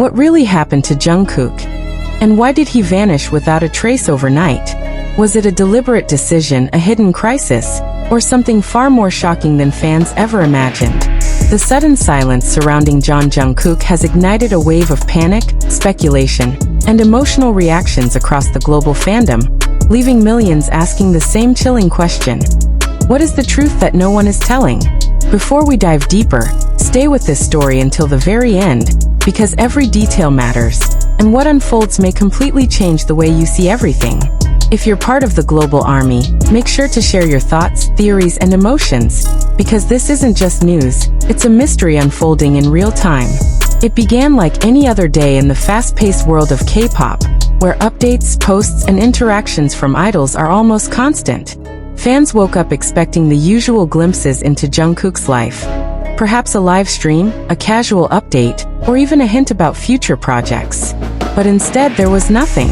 What really happened to Jungkook? And why did he vanish without a trace overnight? Was it a deliberate decision, a hidden crisis, or something far more shocking than fans ever imagined? The sudden silence surrounding Jeon Jungkook has ignited a wave of panic, speculation, and emotional reactions across the global fandom, leaving millions asking the same chilling question. What is the truth that no one is telling? Before we dive deeper, stay with this story until the very end, because every detail matters, and what unfolds may completely change the way you see everything. If you're part of the global army, make sure to share your thoughts, theories, and emotions, because this isn't just news, it's a mystery unfolding in real time. It began like any other day in the fast-paced world of K-pop, where updates, posts, and interactions from idols are almost constant. Fans woke up expecting the usual glimpses into Jungkook's life. Perhaps a live stream, a casual update, or even a hint about future projects. But instead there was nothing.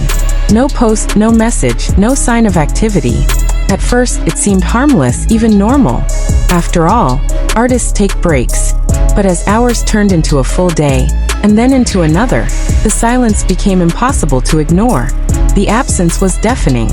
No post, no message, no sign of activity. At first, it seemed harmless, even normal. After all, artists take breaks. But as hours turned into a full day, and then into another, the silence became impossible to ignore. The absence was deafening.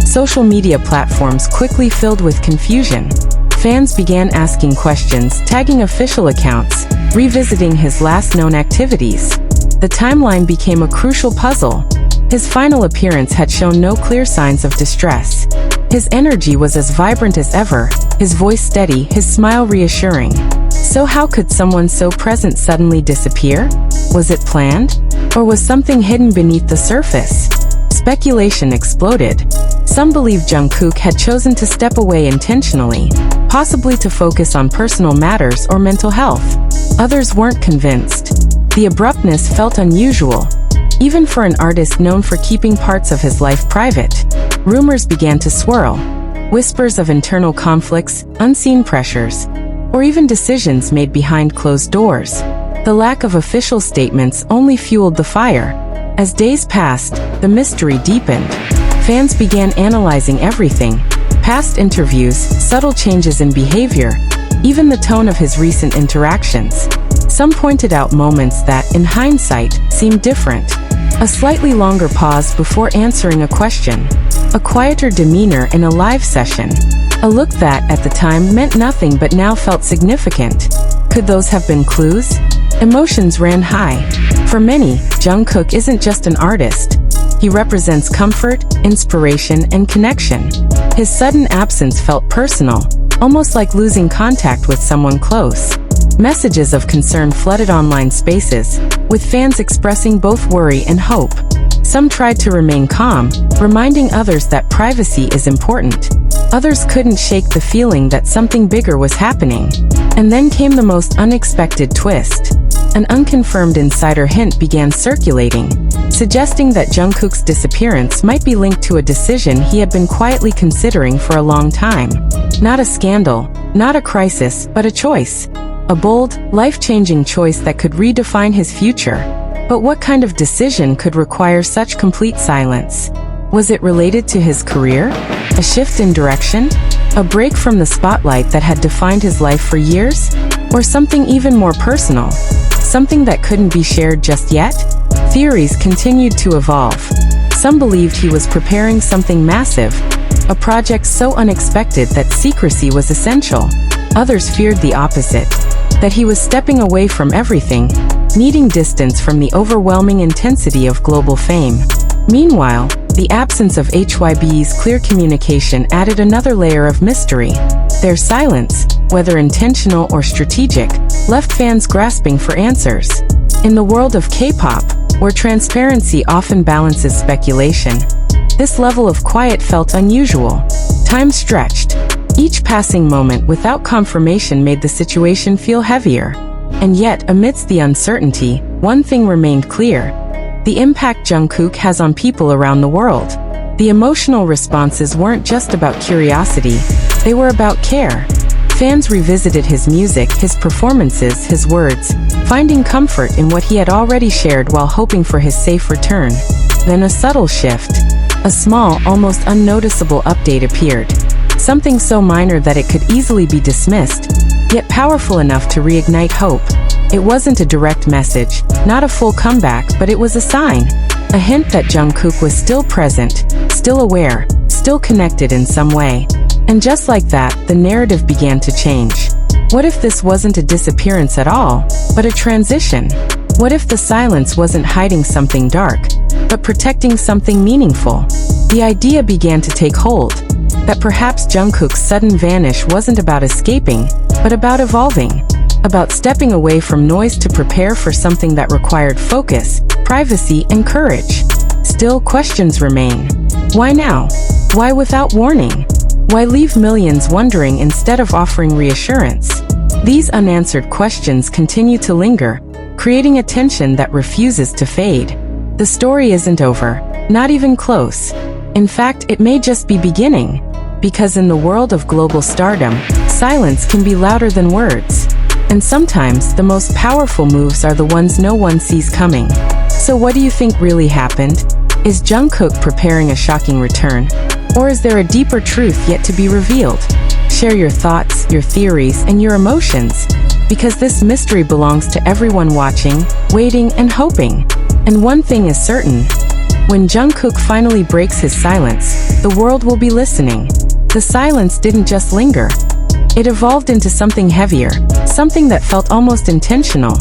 Social media platforms quickly filled with confusion. Fans began asking questions, tagging official accounts, revisiting his last known activities. The timeline became a crucial puzzle. His final appearance had shown no clear signs of distress. His energy was as vibrant as ever, his voice steady, his smile reassuring. So how could someone so present suddenly disappear? Was it planned? Or was something hidden beneath the surface? Speculation exploded. Some believed Jungkook had chosen to step away intentionally, possibly to focus on personal matters or mental health. Others weren't convinced. The abruptness felt unusual, even for an artist known for keeping parts of his life private. Rumors began to swirl. Whispers of internal conflicts, unseen pressures, or even decisions made behind closed doors. The lack of official statements only fueled the fire. As days passed, the mystery deepened. Fans began analyzing everything: past interviews, subtle changes in behavior, even the tone of his recent interactions. Some pointed out moments that, in hindsight, seemed different. A slightly longer pause before answering a question. A quieter demeanor in a live session. A look that, at the time, meant nothing but now felt significant. Could those have been clues? Emotions ran high. For many, Jungkook isn't just an artist. He represents comfort, inspiration, and connection. His sudden absence felt personal, almost like losing contact with someone close. Messages of concern flooded online spaces, with fans expressing both worry and hope. Some tried to remain calm, reminding others that privacy is important. Others couldn't shake the feeling that something bigger was happening. And then came the most unexpected twist. An unconfirmed insider hint began circulating, suggesting that Jungkook's disappearance might be linked to a decision he had been quietly considering for a long time. Not a scandal, not a crisis, but a choice. A bold, life-changing choice that could redefine his future. But what kind of decision could require such complete silence? Was it related to his career? A shift in direction? A break from the spotlight that had defined his life for years? Or something even more personal? Something that couldn't be shared just yet? Theories continued to evolve. Some believed he was preparing something massive, a project so unexpected that secrecy was essential. Others feared the opposite, that he was stepping away from everything, needing distance from the overwhelming intensity of global fame. Meanwhile, the absence of HYB's clear communication added another layer of mystery. Their silence, whether intentional or strategic, left fans grasping for answers. In the world of K-pop, where transparency often balances speculation, this level of quiet felt unusual. Time stretched. Each passing moment without confirmation made the situation feel heavier. And yet, amidst the uncertainty, one thing remained clear: the impact Jungkook has on people around the world. The emotional responses weren't just about curiosity, they were about care. Fans revisited his music, his performances, his words, finding comfort in what he had already shared while hoping for his safe return. Then a subtle shift. A small, almost unnoticeable update appeared. Something so minor that it could easily be dismissed, yet powerful enough to reignite hope. It wasn't a direct message, not a full comeback, but it was a sign. A hint that Jungkook was still present, still aware, still connected in some way. And just like that, the narrative began to change. What if this wasn't a disappearance at all, but a transition? What if the silence wasn't hiding something dark, but protecting something meaningful? The idea began to take hold, that perhaps Jungkook's sudden vanish wasn't about escaping, but about evolving, about stepping away from noise to prepare for something that required focus, privacy, and courage. Still, questions remain. Why now? Why without warning? Why leave millions wondering instead of offering reassurance? These unanswered questions continue to linger, creating a tension that refuses to fade. The story isn't over, not even close. In fact, it may just be beginning. Because in the world of global stardom, silence can be louder than words. And sometimes, the most powerful moves are the ones no one sees coming. So what do you think really happened? Is Jungkook preparing a shocking return? Or is there a deeper truth yet to be revealed? Share your thoughts, your theories, and your emotions. Because this mystery belongs to everyone watching, waiting, and hoping. And one thing is certain. When Jungkook finally breaks his silence, the world will be listening. The silence didn't just linger. It evolved into something heavier, something that felt almost intentional.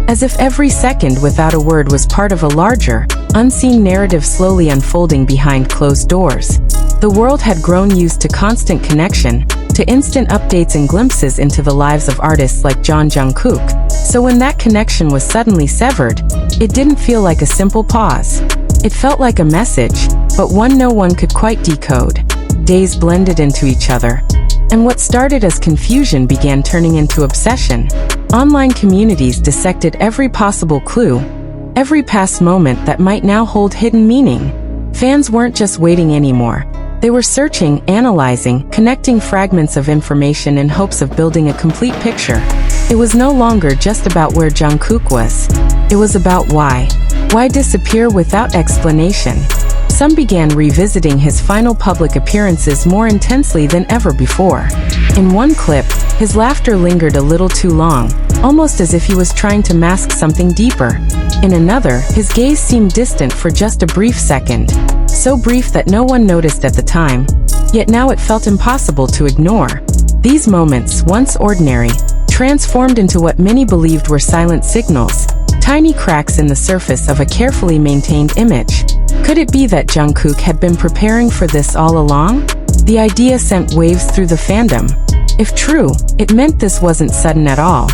As if every second without a word was part of a larger, unseen narrative slowly unfolding behind closed doors. The world had grown used to constant connection, to instant updates and glimpses into the lives of artists like Jeon Jungkook. So when that connection was suddenly severed, it didn't feel like a simple pause. It felt like a message, but one no one could quite decode. Days blended into each other. And what started as confusion began turning into obsession. Online communities dissected every possible clue, every past moment that might now hold hidden meaning. Fans weren't just waiting anymore. They were searching, analyzing, connecting fragments of information in hopes of building a complete picture. It was no longer just about where Jungkook was. It was about why. Why disappear without explanation? Some began revisiting his final public appearances more intensely than ever before. In one clip, his laughter lingered a little too long, almost as if he was trying to mask something deeper. In another, his gaze seemed distant for just a brief second. So brief that no one noticed at the time. Yet now it felt impossible to ignore. These moments, once ordinary, transformed into what many believed were silent signals, tiny cracks in the surface of a carefully maintained image. Could it be that Jungkook had been preparing for this all along? The idea sent waves through the fandom. If true, it meant this wasn't sudden at all.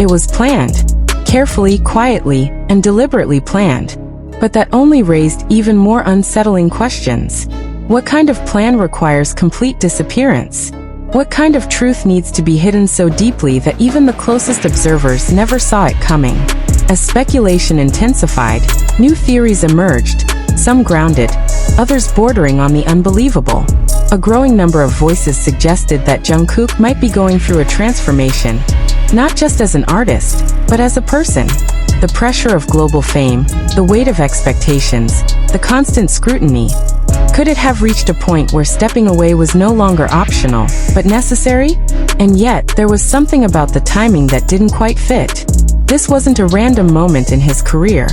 It was planned. Carefully, quietly, and deliberately planned. But that only raised even more unsettling questions. What kind of plan requires complete disappearance? What kind of truth needs to be hidden so deeply that even the closest observers never saw it coming? As speculation intensified, new theories emerged, some grounded, others bordering on the unbelievable. A growing number of voices suggested that Jungkook might be going through a transformation, not just as an artist, but as a person. The pressure of global fame, the weight of expectations, the constant scrutiny. Could it have reached a point where stepping away was no longer optional, but necessary? And yet, there was something about the timing that didn't quite fit. This wasn't a random moment in his career.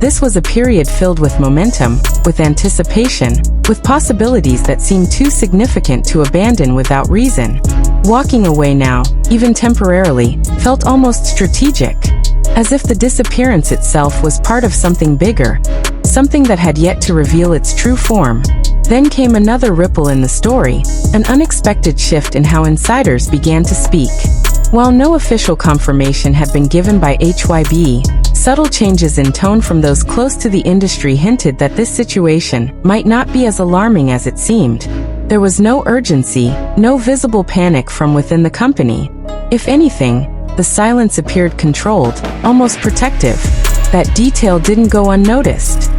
This was a period filled with momentum, with anticipation, with possibilities that seemed too significant to abandon without reason. Walking away now, even temporarily, felt almost strategic. As if the disappearance itself was part of something bigger, something that had yet to reveal its true form. Then came another ripple in the story, an unexpected shift in how insiders began to speak. While no official confirmation had been given by HYB, subtle changes in tone from those close to the industry hinted that this situation might not be as alarming as it seemed. There was no urgency, no visible panic from within the company. If anything, the silence appeared controlled, almost protective. That detail didn't go unnoticed.